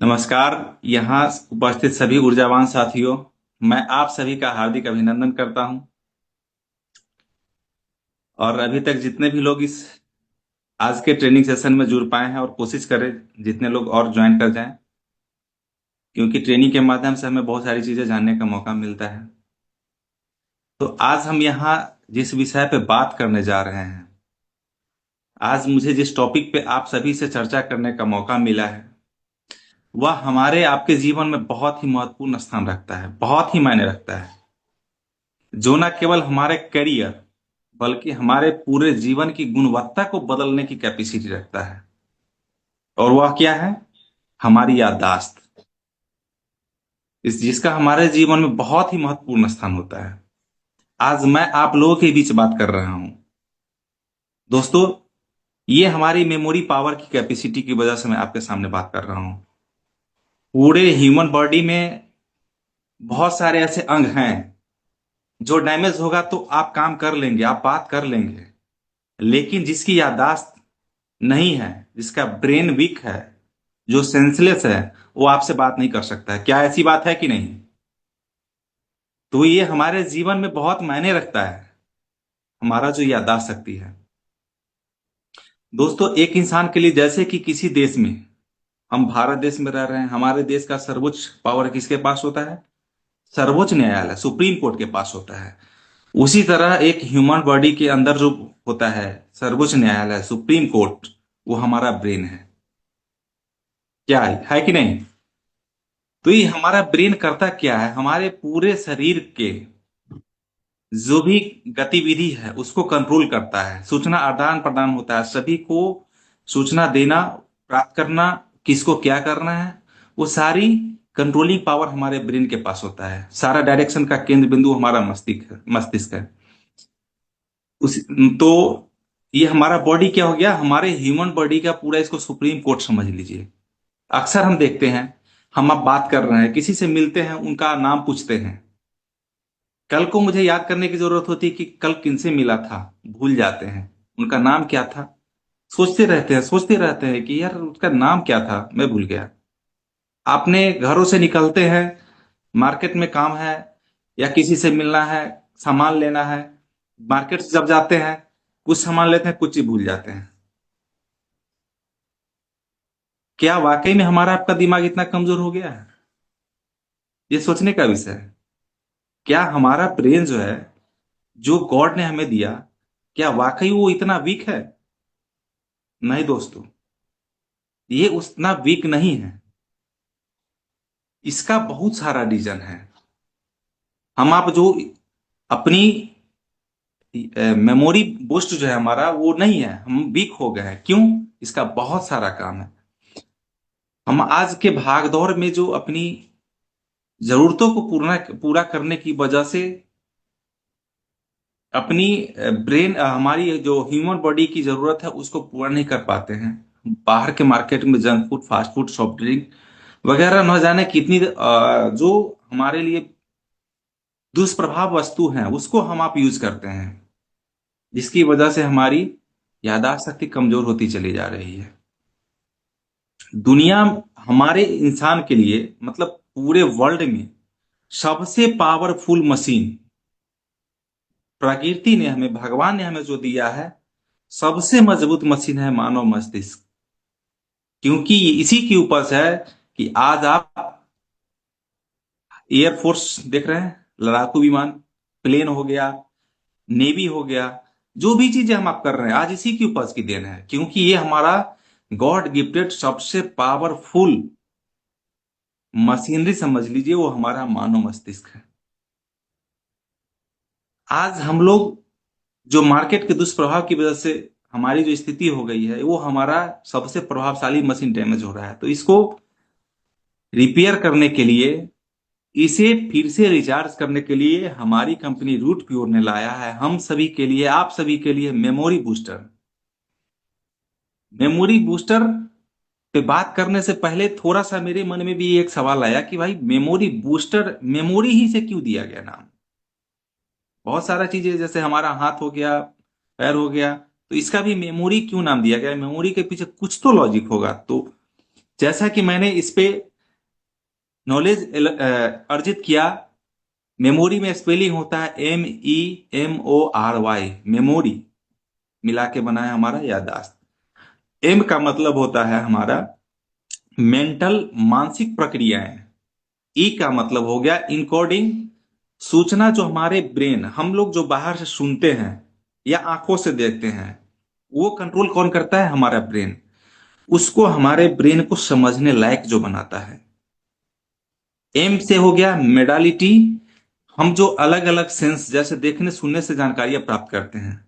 नमस्कार। यहाँ उपस्थित सभी ऊर्जावान साथियों, मैं आप सभी का हार्दिक अभिनंदन करता हूं। और अभी तक जितने भी लोग इस आज के ट्रेनिंग सेशन में जुड़ पाए हैं और कोशिश करें जितने लोग और ज्वाइन कर जाएं, क्योंकि ट्रेनिंग के माध्यम से हमें बहुत सारी चीजें जानने का मौका मिलता है। तो आज हम यहाँ जिस विषय पे बात करने जा रहे हैं, आज मुझे जिस टॉपिक पे आप सभी से चर्चा करने का मौका मिला है, वह हमारे आपके जीवन में बहुत ही महत्वपूर्ण स्थान रखता है, बहुत ही मायने रखता है। जो न केवल हमारे करियर बल्कि हमारे पूरे जीवन की गुणवत्ता को बदलने की कैपेसिटी रखता है। और वह क्या है? हमारी याददाश्त, इस जिसका हमारे जीवन में बहुत ही महत्वपूर्ण स्थान होता है। आज मैं आप लोगों के बीच बात कर रहा हूं। दोस्तों, ये हमारी मेमोरी पावर की कैपेसिटी की वजह से मैं आपके सामने बात कर रहा हूं। पूरे ह्यूमन बॉडी में बहुत सारे ऐसे अंग हैं जो डैमेज होगा तो आप काम कर लेंगे, आप बात कर लेंगे, लेकिन जिसकी याददाश्त नहीं है, जिसका ब्रेन वीक है, जो सेंसलेस है, वो आपसे बात नहीं कर सकता है। क्या ऐसी बात है कि नहीं? तो ये हमारे जीवन में बहुत मायने रखता है, हमारा जो याददाश्त शक्ति है। दोस्तों, एक इंसान के लिए, जैसे कि किसी देश में, हम भारत देश में रह रहे हैं, हमारे देश का सर्वोच्च पावर किसके पास होता है? सर्वोच्च न्यायालय, सुप्रीम कोर्ट के पास होता है। उसी तरह एक ह्यूमन बॉडी के अंदर जो होता है सर्वोच्च न्यायालय, सुप्रीम कोर्ट, वो हमारा ब्रेन है। क्या है कि नहीं? तो ये हमारा ब्रेन करता क्या है? हमारे पूरे शरीर के जो भी गतिविधि है उसको कंट्रोल करता है। सूचना आदान प्रदान होता है, सभी को सूचना देना, प्राप्त करना, किसको क्या करना है, वो सारी कंट्रोलिंग पावर हमारे ब्रेन के पास होता है। सारा डायरेक्शन का केंद्र बिंदु हमारा मस्तिष्क है। उस तो ये हमारा बॉडी क्या हो गया? हमारे ह्यूमन बॉडी का पूरा, इसको सुप्रीम कोर्ट समझ लीजिए। अक्सर हम देखते हैं, हम अब बात कर रहे हैं, किसी से मिलते हैं, उनका नाम पूछते हैं, कल को मुझे याद करने की जरूरत होती है कि कल किनसे मिला था, भूल जाते हैं उनका नाम क्या था। सोचते रहते हैं कि यार उसका नाम क्या था, मैं भूल गया। आपने घरों से निकलते हैं, मार्केट में काम है या किसी से मिलना है, सामान लेना है, मार्केट से जब जाते हैं, कुछ सामान लेते हैं, कुछ चीज भूल जाते हैं। क्या वाकई में हमारा आपका दिमाग इतना कमजोर हो गया है? ये सोचने का विषय है। क्या हमारा ब्रेन जो है, जो गॉड ने हमें दिया, क्या वाकई वो इतना वीक है? नहीं दोस्तों, ये उतना वीक नहीं है। इसका बहुत सारा रीजन है। हम आप जो अपनी मेमोरी बूस्ट जो है हमारा, वो नहीं है, हम वीक हो गए हैं। क्यों? इसका बहुत सारा काम है। हम आज के भागदौड़ में जो अपनी जरूरतों को पूरा पूरा करने की वजह से अपनी ब्रेन, हमारी जो ह्यूमन बॉडी की जरूरत है उसको पूरा नहीं कर पाते हैं। बाहर के मार्केट में junk food, fast food, soft drink वगैरह न जाने कितनी जो हमारे लिए दुष्प्रभाव वस्तु हैं, उसको हम आप यूज करते हैं, जिसकी वजह से हमारी याददाश्त शक्ति कमजोर होती चली जा रही है। दुनिया, हमारे इंसान के लिए, मतलब पूरे वर्ल्ड में सबसे पावरफुल मशीन प्रकृति ने हमें, भगवान ने हमें जो दिया है, सबसे मजबूत मशीन है मानव मस्तिष्क। क्योंकि ये इसी की उपज है कि आज आप एयरफोर्स देख रहे हैं, लड़ाकू विमान, प्लेन हो गया, नेवी हो गया, जो भी चीजें हम आप कर रहे हैं, आज इसी की उपज की देन है। क्योंकि ये हमारा गॉड गिफ्टेड सबसे पावरफुल मशीनरी समझ लीजिए, वो हमारा मानव मस्तिष्क है। आज हम लोग जो मार्केट के दुष्प्रभाव की वजह से हमारी जो स्थिति हो गई है, वो हमारा सबसे प्रभावशाली मशीन डैमेज हो रहा है। तो इसको रिपेयर करने के लिए, इसे फिर से रिचार्ज करने के लिए हमारी कंपनी रूट प्योर ने लाया है हम सभी के लिए, आप सभी के लिए मेमोरी बूस्टर। मेमोरी बूस्टर पे बात करने से पहले थोड़ा सा मेरे मन में भी एक सवाल आया कि भाई मेमोरी बूस्टर, मेमोरी ही से क्यों दिया गया नाम? बहुत सारा चीजें, जैसे हमारा हाथ हो गया, पैर हो गया, तो इसका भी मेमोरी क्यों नाम दिया गया? मेमोरी के पीछे कुछ तो लॉजिक होगा। तो जैसा कि मैंने इस पे नॉलेज अर्जित किया। मेमोरी में स्पेलिंग होता है MEMORY, मेमोरी मिला के बना है हमारा याददाश्त। एम का मतलब होता है हमारा मेंटल, मानसिक प्रक्रियाएं। ई का मतलब हो गया इनकोडिंग, सूचना जो हमारे ब्रेन, हम लोग जो बाहर से सुनते हैं या आंखों से देखते हैं, वो कंट्रोल कौन करता है? हमारा ब्रेन। उसको, हमारे ब्रेन को समझने लायक जो बनाता है। एम से हो गया मेडालिटी, हम जो अलग अलग सेंस जैसे देखने सुनने से जानकारियां प्राप्त करते हैं।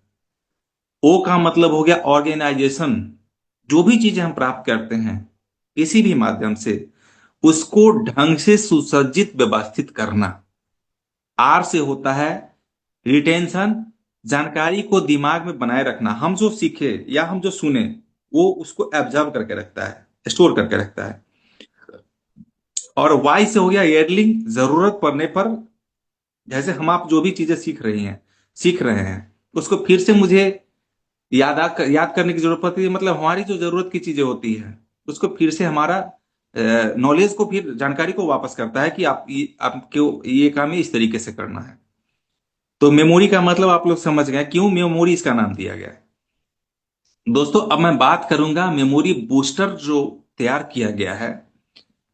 ओ का मतलब हो गया ऑर्गेनाइजेशन, जो भी चीजें हम प्राप्त करते हैं किसी भी माध्यम से, उसको ढंग से सुसज्जित व्यवस्थित करना। आर से होता है रिटेंशन, जानकारी को दिमाग में बनाए रखना, हम जो सीखे या हम जो सुने वो उसको एब्जॉर्ब करके रखता है, स्टोर करके रखता है। और वाई से हो गया एयरलिंग, जरूरत पड़ने पर, जैसे हम आप जो भी चीजें सीख रहे हैं उसको फिर से मुझे याद करने की जरूरत पड़ती है। मतलब हमारी जो जरूरत की चीजें होती है उसको फिर से हमारा नॉलेज को, फिर जानकारी को वापस करता है कि आपको ये काम इस तरीके से करना है। तो मेमोरी का मतलब आप लोग समझ गए क्यों मेमोरी इसका नाम दिया गया है। दोस्तों, अब मैं बात करूंगा मेमोरी बूस्टर जो तैयार किया गया है,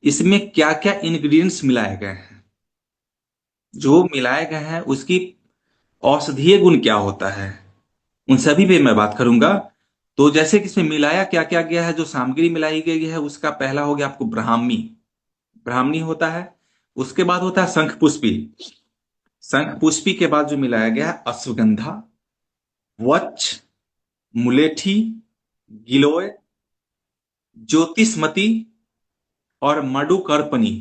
इसमें क्या क्या इंग्रेडिएंट्स मिलाए गए हैं। जो मिलाए गए हैं उसकी औषधीय गुण क्या होता है, उन सभी पे मैं बात करूंगा। तो जैसे कि इसमें मिलाया क्या क्या गया है, जो सामग्री मिलाई गई है, उसका पहला हो गया आपको ब्राह्मी। ब्राह्मणी होता है। उसके बाद होता है शंख पुष्पी। शंख पुष्पी के बाद जो मिलाया गया है अश्वगंधा, वच, मुलेठी, गिलोय, ज्योतिषमती और मडुकर्पणी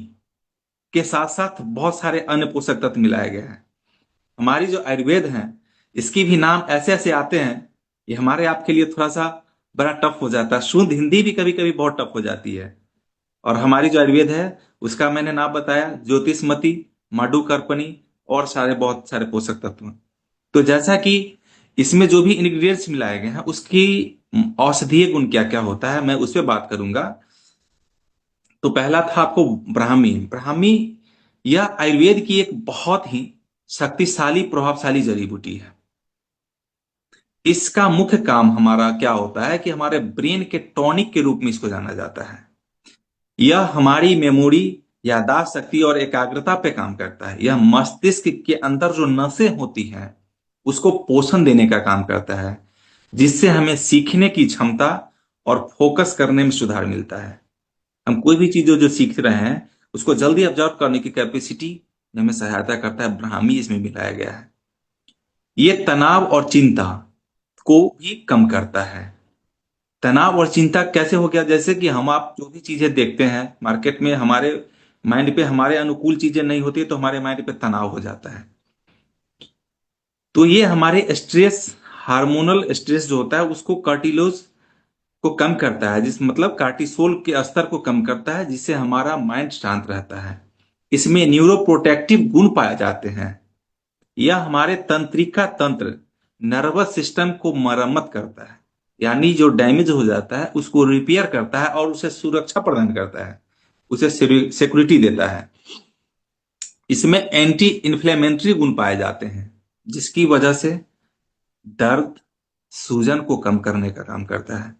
के साथ साथ बहुत सारे अन्य पोषक तत्व मिलाए गए हैं। हमारी जो आयुर्वेद है, इसकी भी नाम ऐसे ऐसे आते हैं, ये हमारे आपके लिए थोड़ा सा बड़ा टफ हो जाता है, शुद्ध हिंदी भी कभी कभी बहुत टफ हो जाती है। और हमारी जो आयुर्वेद है उसका मैंने नाम बताया, ज्योतिषमती, मडुकर्पणी और सारे बहुत सारे पोषक तत्व। तो जैसा कि इसमें जो भी इंग्रेडिएंट्स मिलाए गए हैं उसकी औषधीय गुण क्या क्या होता है, मैं उस पर बात करूंगा। तो पहला था आपको ब्राह्मी। ब्राह्मी यह आयुर्वेद की एक बहुत ही शक्तिशाली, प्रभावशाली जड़ी बूटी है। इसका मुख्य काम हमारा क्या होता है कि हमारे ब्रेन के टॉनिक के रूप में इसको जाना जाता है। यह हमारी मेमोरी, याददाश्त शक्ति और एकाग्रता पे काम करता है। यह मस्तिष्क के अंदर जो नसें होती हैं उसको पोषण देने का काम करता है, जिससे हमें सीखने की क्षमता और फोकस करने में सुधार मिलता है। हम कोई भी चीज जो जो सीख रहे हैं उसको जल्दी ऑब्जर्व करने की कैपेसिटी में हमें सहायता करता है। ब्राह्मी इसमें मिलाया गया है। ये तनाव और चिंता को भी कम करता है। तनाव और चिंता कैसे हो गया? जैसे कि हम आप जो भी चीजें देखते हैं मार्केट में, हमारे माइंड पे हमारे अनुकूल चीजें नहीं होती तो हमारे माइंड पे तनाव हो जाता है। तो ये हमारे स्ट्रेस, हार्मोनल स्ट्रेस जो होता है उसको, कार्टिलोज को कम करता है, जिस मतलब कार्टिसोल के स्तर को कम करता है, जिससे हमारा माइंड शांत रहता है। इसमें न्यूरोप्रोटेक्टिव गुण पाए जाते हैं। यह हमारे तंत्रिका तंत्र, नर्वस सिस्टम को मरम्मत करता है, यानी जो डैमेज हो जाता है उसको रिपेयर करता है और उसे सुरक्षा प्रदान करता है, उसे सिक्योरिटी देता है। इसमें एंटी इन्फ्लेमेटरी गुण पाए जाते हैं, जिसकी वजह से दर्द, सूजन को कम करने का काम करता है।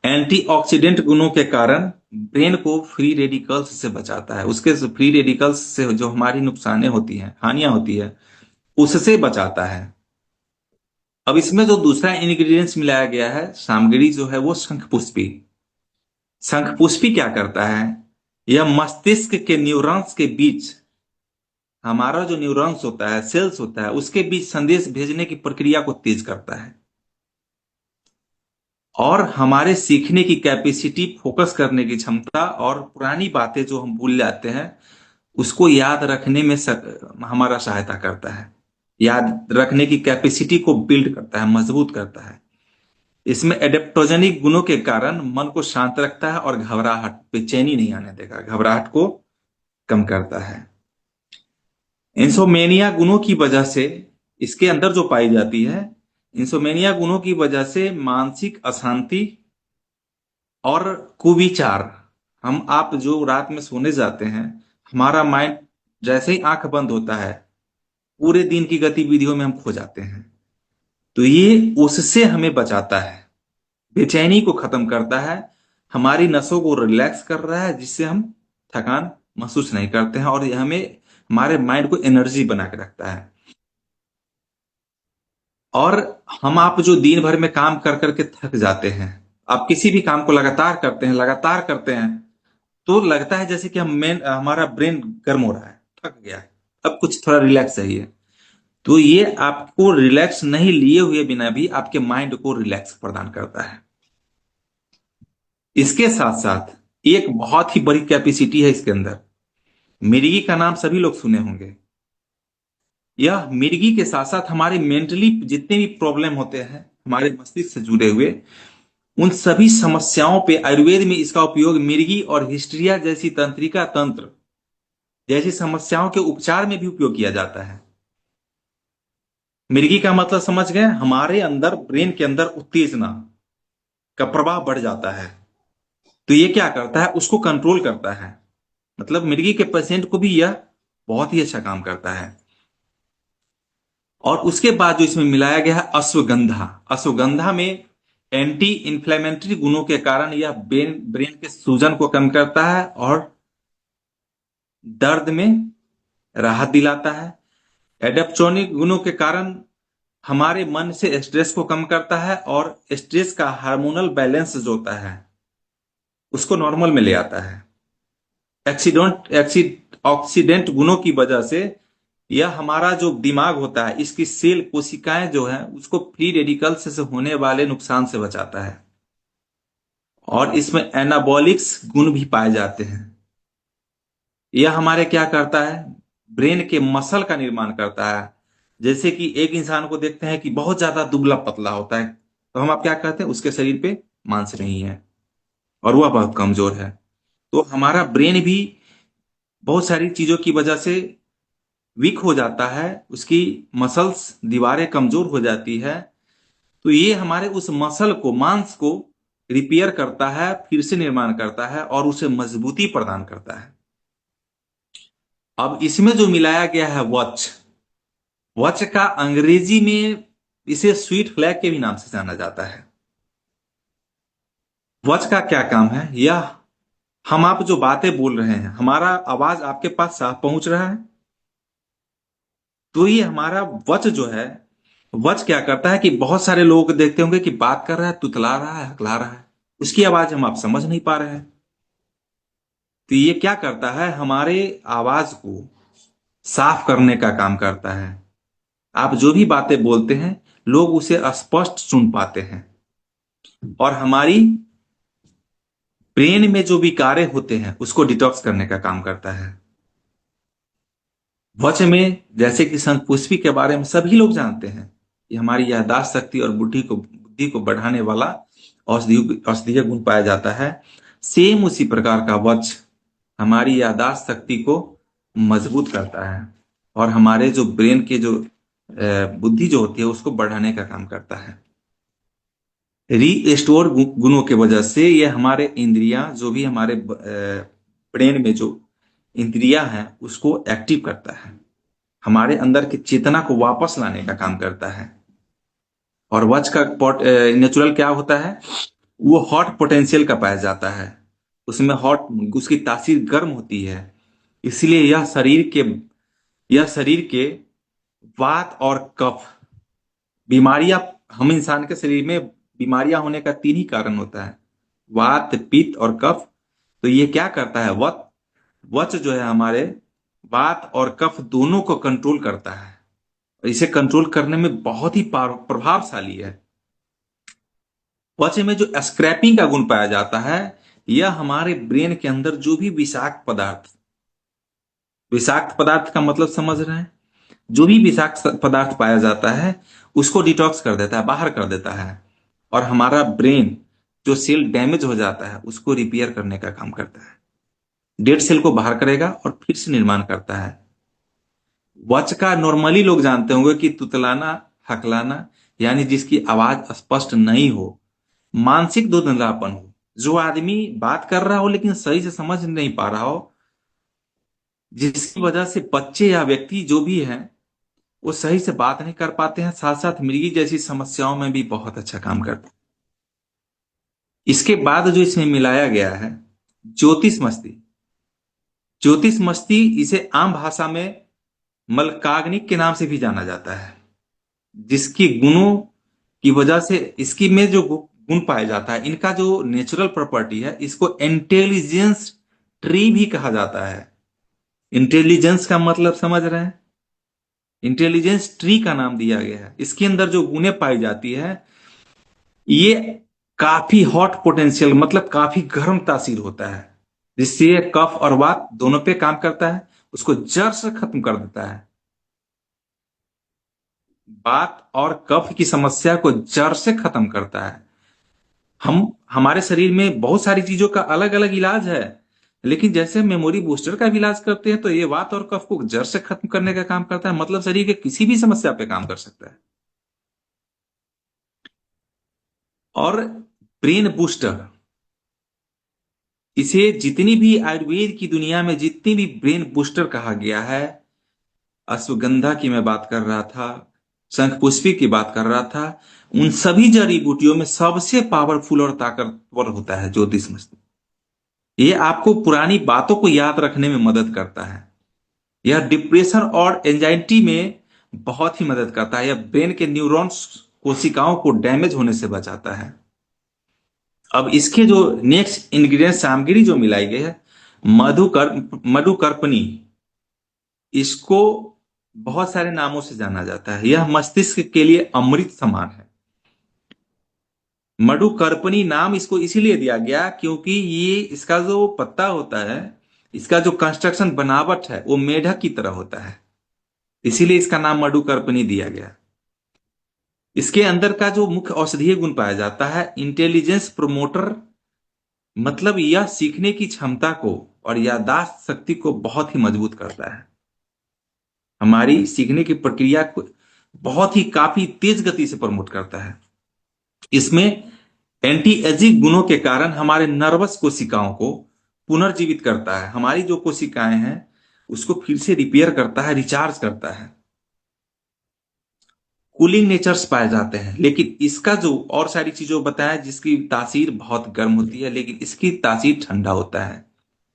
एंटीऑक्सीडेंट गुणों के कारण ब्रेन को फ्री रेडिकल्स से बचाता है, उसके फ्री रेडिकल्स से जो हमारी नुकसानें होती हैं, हानियां होती है, उससे बचाता है। अब इसमें जो दूसरा इंग्रेडिएंट्स मिलाया गया है, सामग्री जो है वो शंखपुष्पी। शंखपुष्पी क्या करता है? यह मस्तिष्क के न्यूरॉन्स के बीच, हमारा जो न्यूरॉन्स होता है, सेल्स होता है, उसके बीच संदेश भेजने की प्रक्रिया को तेज करता है और हमारे सीखने की कैपेसिटी, फोकस करने की क्षमता और पुरानी बातें जो हम भूल जाते हैं उसको याद रखने में हमारा सहायता करता है। याद रखने की कैपेसिटी को बिल्ड करता है, मजबूत करता है। इसमें एडेप्टोजेनिक गुणों के कारण मन को शांत रखता है और घबराहट, बेचैनी नहीं आने देगा, घबराहट को कम करता है। इंसोमेनिया गुणों की वजह से, इसके अंदर जो पाई जाती है, इंसोमेनिया गुणों की वजह से मानसिक अशांति और कुविचार, हम आप जो रात में सोने जाते हैं, हमारा माइंड जैसे ही आंख बंद होता है, पूरे दिन की गतिविधियों में हम खो जाते हैं। तो ये उससे हमें बचाता है, बेचैनी को खत्म करता है, हमारी नसों को रिलैक्स कर रहा है, जिससे हम थकान महसूस नहीं करते हैं, और ये हमें हमारे माइंड को एनर्जी बना के रखता है। और हम आप जो दिन भर में काम कर करके थक जाते हैं, आप किसी भी काम को लगातार करते हैं, तो लगता है जैसे कि हमारा ब्रेन गर्म हो रहा है, थक गया है, अब कुछ थोड़ा रिलैक्स चाहिए। तो ये आपको रिलैक्स नहीं लिए हुए बिना भी आपके माइंड को रिलैक्स प्रदान करता है। इसके साथ साथ एक बहुत ही बड़ी कैपेसिटी है इसके अंदर, मिर्गी का नाम सभी लोग सुने होंगे। यह मिर्गी के साथ साथ हमारे मेंटली जितने भी प्रॉब्लम होते हैं हमारे मस्तिष्क से जुड़े हुए, उन सभी समस्याओं पे आयुर्वेद में इसका उपयोग मिर्गी और हिस्ट्रिया जैसी तंत्रिका तंत्र जैसी समस्याओं के उपचार में भी उपयोग किया जाता है। मिर्गी का मतलब समझ गए, हमारे अंदर ब्रेन के अंदर उत्तेजना का प्रभाव बढ़ जाता है, तो ये क्या करता है, उसको कंट्रोल करता है। मतलब मिर्गी के पेशेंट को भी यह बहुत ही अच्छा काम करता है। और उसके बाद जो इसमें मिलाया गया है अश्वगंधा, अश्वगंधा में एंटी इंफ्लेमेटरी गुणों के कारण यह ब्रेन ब्रेन के सूजन को कम करता है और दर्द में राहत दिलाता है। एडेप्टोनिक गुणों के कारण हमारे मन से स्ट्रेस को कम करता है और स्ट्रेस का हार्मोनल बैलेंस जो होता है उसको नॉर्मल में ले आता है। ऑक्सीडेंट गुणों की वजह से यह हमारा जो दिमाग होता है, इसकी सेल कोशिकाएं जो है उसको फ्री रेडिकल्स से होने वाले नुकसान से बचाता है। और इसमें एनाबॉलिक्स गुण भी पाए जाते हैं। यह हमारे क्या करता है, ब्रेन के मसल का निर्माण करता है। जैसे कि एक इंसान को देखते हैं कि बहुत ज्यादा दुबला पतला होता है, तो हम आप क्या कहते हैं, उसके शरीर पे मांस नहीं है और वह बहुत कमजोर है। तो हमारा ब्रेन भी बहुत सारी चीजों की वजह से वीक हो जाता है, उसकी मसल्स दीवारें कमजोर हो जाती है। तो ये हमारे उस मसल को, मांस को रिपेयर करता है, फिर से निर्माण करता है और उसे मजबूती प्रदान करता है। अब इसमें जो मिलाया गया है वच, वच का अंग्रेजी में इसे स्वीट फ्लैग के भी नाम से जाना जाता है। वच का क्या काम है, यह हम आप जो बातें बोल रहे हैं, हमारा आवाज आपके पास साफ पहुंच रहा है, तो ये हमारा वच जो है, वच क्या करता है कि बहुत सारे लोगों को देखते होंगे कि बात कर रहा है, तुतला रहा है, हकला रहा है, उसकी आवाज हम आप समझ नहीं पा रहे हैं। तो ये क्या करता है, हमारे आवाज को साफ करने का काम करता है। आप जो भी बातें बोलते हैं, लोग उसे स्पष्ट सुन पाते हैं। और हमारी ब्रेन में जो भी कार्य होते हैं उसको डिटॉक्स करने का काम करता है। वच में जैसे कि शंखपुष्पी के बारे में सभी लोग जानते हैं, ये हमारी याददाश्त शक्ति और बुद्धि को बढ़ाने वाला औषधीय औषधीय गुण पाया जाता है। सेम उसी प्रकार का वच हमारी याददाश्त शक्ति को मजबूत करता है और हमारे जो ब्रेन के जो बुद्धि जो होती है उसको बढ़ाने का काम करता है। रीस्टोर गुणों के वजह से ये हमारे इंद्रियां, जो भी हमारे ब्रेन में जो इंद्रियां हैं उसको एक्टिव करता है, हमारे अंदर की चेतना को वापस लाने का काम करता है। और वच का नेचुरल क्या होता है, वो हॉट पोटेंशियल का पाया जाता है, उसमें हॉट, उसकी तासीर गर्म होती है। इसलिए यह शरीर के वात और कफ बीमारियां, हम इंसान के शरीर में बीमारियां होने का तीन ही कारण होता है, वात, पित्त और कफ। तो ये क्या करता है, वच जो है हमारे वात और कफ दोनों को कंट्रोल करता है, इसे कंट्रोल करने में बहुत ही प्रभावशाली है। वच में जो स्क्रैपिंग का गुण पाया जाता है, यह हमारे ब्रेन के अंदर जो भी विषाक्त पदार्थ का मतलब समझ रहे हैं, जो भी विषाक्त पदार्थ पाया जाता है उसको डिटॉक्स कर देता है, बाहर कर देता है। और हमारा ब्रेन जो सेल डैमेज हो जाता है उसको रिपेयर करने का काम करता है, डेड सेल को बाहर करेगा और फिर से निर्माण करता है। वच का नॉर्मली लोग जानते होंगे कि तुतलाना, हकलाना, यानी जिसकी आवाज स्पष्ट नहीं हो, मानसिक धुंधलापन हो, जो आदमी बात कर रहा हो लेकिन सही से समझ नहीं पा रहा हो, जिसकी वजह से बच्चे या व्यक्ति जो भी हैं वो सही से बात नहीं कर पाते हैं, साथ साथ मिर्गी जैसी समस्याओं में भी बहुत अच्छा काम करते हैं। इसके बाद जो इसमें मिलाया गया है ज्योतिष मस्ती। ज्योतिष मस्ती इसे आम भाषा में मलकाग्निक के नाम से भी जाना जाता है, जिसकी गुणों की वजह से इसकी में जो गुण पाया जाता है, इनका जो नेचुरल प्रॉपर्टी है, इसको इंटेलिजेंस ट्री भी कहा जाता है। इंटेलिजेंस का मतलब समझ रहे हैं? इंटेलिजेंस ट्री का नाम दिया गया है। इसके अंदर जो गुणें पाई जाती है, ये काफी हॉट पोटेंशियल मतलब काफी गर्म तासीर होता है, जिससे ये कफ और वात दोनों पे काम करता है, उसको जड़ से खत्म कर देता है। वात और कफ की समस्या को जड़ से खत्म करता है। हम हमारे शरीर में बहुत सारी चीजों का अलग अलग इलाज है, लेकिन जैसे मेमोरी बूस्टर का भी इलाज करते हैं, तो ये वात और कफ को जड़ से खत्म करने का काम करता है, मतलब शरीर के किसी भी समस्या पे काम कर सकता है। और ब्रेन बूस्टर, इसे जितनी भी आयुर्वेद की दुनिया में जितनी भी ब्रेन बूस्टर कहा गया है, अश्वगंधा की मैं बात कर रहा था, शंखपुष्पी की बात कर रहा था, उन सभी जड़ी बूटियों में सबसे पावरफुल और ताकतवर होता है ज्योतिष मस्ती। ये आपको पुरानी बातों को याद रखने में मदद करता है। यह डिप्रेशन और एंजाइटी में बहुत ही मदद करता है। यह ब्रेन के न्यूरॉन्स कोशिकाओं को डैमेज होने से बचाता है। अब इसके जो नेक्स्ट इंग्रेडिएंट सामग्री जो मिलाई गई है, मधुकर्पणी, इसको बहुत सारे नामों से जाना जाता है। यह मस्तिष्क के लिए अमृत समान है। मधुकर्पणी नाम इसको इसीलिए दिया गया क्योंकि ये इसका जो पत्ता होता है, इसका जो कंस्ट्रक्शन बनावट है, वो मेढक की तरह होता है, इसीलिए इसका नाम मधुकर्पणी दिया गया। इसके अंदर का जो मुख्य औषधीय गुण पाया जाता है, इंटेलिजेंस प्रोमोटर, मतलब यह सीखने की क्षमता को और याददाश्त शक्ति को बहुत ही मजबूत करता है। हमारी सीखने की प्रक्रिया को बहुत ही काफी तेज गति से प्रमोट करता है। इसमें एंटी एजिंग गुणों के कारण हमारे नर्वस कोशिकाओं को पुनर्जीवित करता है। हमारी जो कोशिकाएं हैं उसको फिर से रिपेयर करता है, रिचार्ज करता है। कूलिंग नेचर्स पाए जाते हैं, लेकिन इसका जो और सारी चीजों बताया जिसकी तासीर बहुत गर्म होती है, लेकिन इसकी तासीर ठंडा होता है।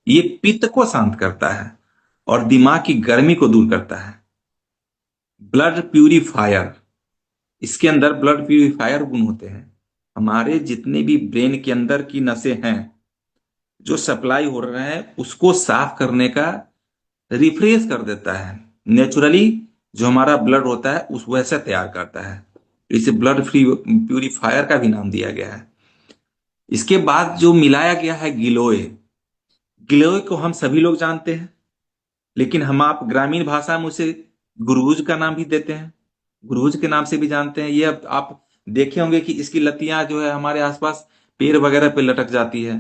ये पित्त को शांत करता है और दिमाग की गर्मी को दूर करता है। ब्लड प्यूरिफायर, इसके अंदर ब्लड प्यूरिफायर गुण होते हैं। हमारे जितने भी ब्रेन के अंदर की नसें हैं जो सप्लाई हो रहे हैं, उसको साफ करने का, रिफ्रेश कर देता है। नेचुरली जो हमारा ब्लड होता है उस वैसा तैयार करता है। इसे ब्लड फ्री प्यूरिफायर का भी नाम दिया गया है। इसके बाद जो मिलाया गया है गिलोय, गिलोय को हम सभी लोग जानते हैं, लेकिन हम आप ग्रामीण भाषा में उसे गुरुज का नाम भी देते हैं, गुरुज के नाम से भी जानते हैं। ये आप देखे होंगे कि इसकी लतियां जो है हमारे आसपास पेड़ वगैरह पे लटक जाती है,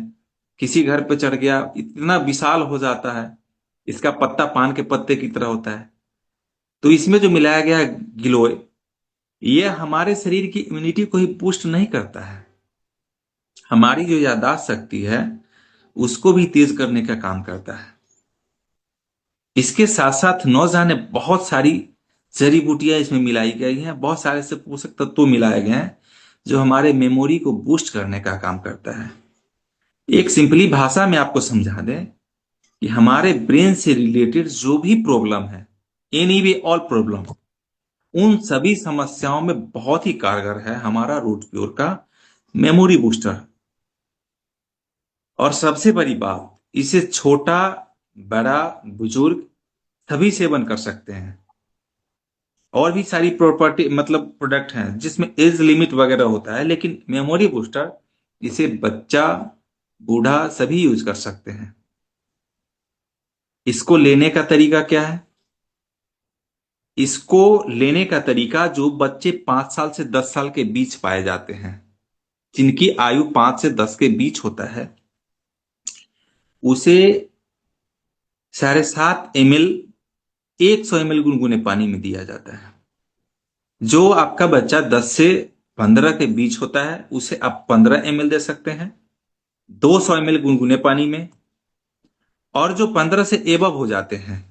किसी घर पे चढ़ गया इतना विशाल हो जाता है। इसका पत्ता पान के पत्ते की तरह होता है। तो इसमें जो मिलाया गया है गिलोय, ये हमारे शरीर की इम्यूनिटी को ही पुष्ट नहीं करता है, हमारी जो याददाश्त शक्ति है उसको भी तेज करने का काम करता है। इसके साथ साथ न जाने बहुत सारी जड़ी बूटियां इसमें मिलाई गई हैं, बहुत सारे से पोषक तत्व मिलाए गए हैं जो हमारे मेमोरी को बूस्ट करने का काम करता है। एक सिंपली भाषा में आपको समझा दें कि हमारे ब्रेन से रिलेटेड जो भी प्रॉब्लम है, एनी वे ऑल प्रॉब्लम, उन सभी समस्याओं में बहुत ही कारगर है हमारा रूट प्योर का मेमोरी बूस्टर। और सबसे बड़ी बात, इसे छोटा बड़ा बुजुर्ग सभी सेवन कर सकते हैं। और भी सारी प्रॉपर्टी मतलब प्रोडक्ट हैं जिसमें एज लिमिट वगैरह होता है, लेकिन मेमोरी बूस्टर इसे बच्चा बूढ़ा सभी यूज कर सकते हैं। इसको लेने का तरीका क्या है? इसको लेने का तरीका, जो बच्चे 5 साल से 10 साल के बीच पाए जाते हैं, जिनकी आयु 5 से 10 के बीच होता है, उसे 7.5 ml 100 ml गुनगुने पानी में दिया जाता है। जो आपका बच्चा 10 से 15 के बीच होता है उसे आप 15 ml दे सकते हैं 200 ml गुनगुने पानी में। और जो 15 से एबव हो जाते हैं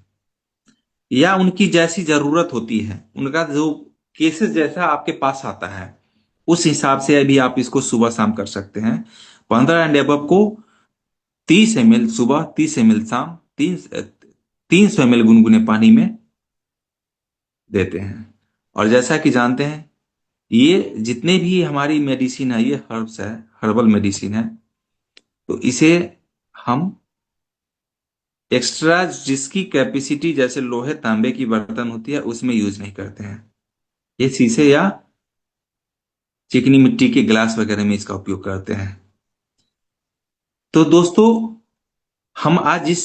या उनकी जैसी जरूरत होती है, उनका जो केसेस जैसा आपके पास आता है, उस हिसाब से अभी आप इसको सुबह शाम कर सकते हैं। 15 एंड एबव को 30 ml सुबह, 30 ml शाम, 300 ml गुनगुने पानी में देते हैं। और जैसा कि जानते हैं, ये जितने भी हमारी मेडिसिन है, ये हर्ब्स है, हर्बल मेडिसिन है। तो इसे हम एक्स्ट्रा जिसकी कैपेसिटी जैसे लोहे तांबे की बर्तन होती है उसमें यूज नहीं करते हैं। ये शीशे या चिकनी मिट्टी के गिलास वगैरह में इसका उपयोग करते हैं। तो दोस्तों, हम आज इस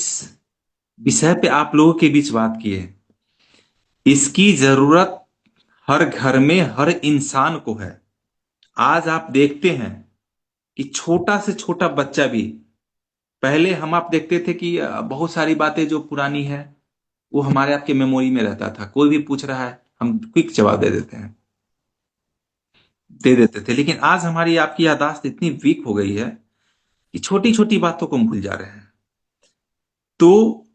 विषय पे आप लोगों के बीच बात किए, इसकी जरूरत हर घर में हर इंसान को है। आज आप देखते हैं कि छोटा से छोटा बच्चा भी, पहले हम आप देखते थे कि बहुत सारी बातें जो पुरानी है वो हमारे आपके मेमोरी में रहता था, कोई भी पूछ रहा है हम क्विक जवाब दे देते थे। लेकिन आज हमारी आपकी याददाश्त इतनी वीक हो गई है कि छोटी छोटी बातों को हम भूल जा रहे हैं। तो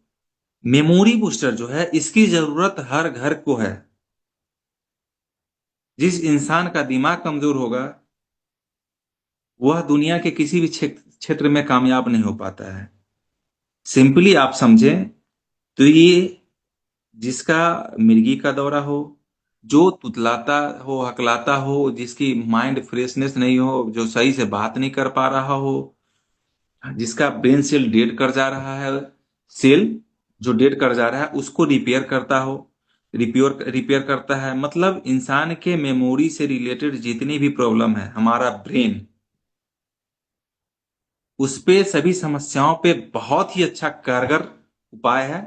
मेमोरी बूस्टर जो है, इसकी जरूरत हर घर को है। जिस इंसान का दिमाग कमजोर होगा वह दुनिया के किसी भी क्षेत्र में कामयाब नहीं हो पाता है। सिंपली आप समझें तो ये, जिसका मिर्गी का दौरा हो, जो तुतलाता हो, हकलाता हो, जिसकी माइंड फ्रेशनेस नहीं हो, जो सही से बात नहीं कर पा रहा हो, जिसका ब्रेन सेल डेड कर जा रहा है, सेल जो डेड कर जा रहा है उसको रिपेयर करता हो, रिपेयर रिपेयर करता है। मतलब इंसान के मेमोरी से रिलेटेड जितनी भी प्रॉब्लम है, हमारा ब्रेन उस पे, सभी समस्याओं पे बहुत ही अच्छा कारगर उपाय है।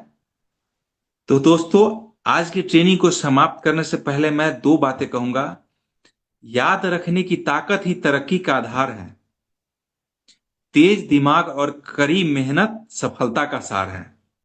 तो दोस्तों, आज की ट्रेनिंग को समाप्त करने से पहले मैं दो बातें कहूंगा। याद रखने की ताकत ही तरक्की का आधार है। तेज दिमाग और कड़ी मेहनत सफलता का सार है।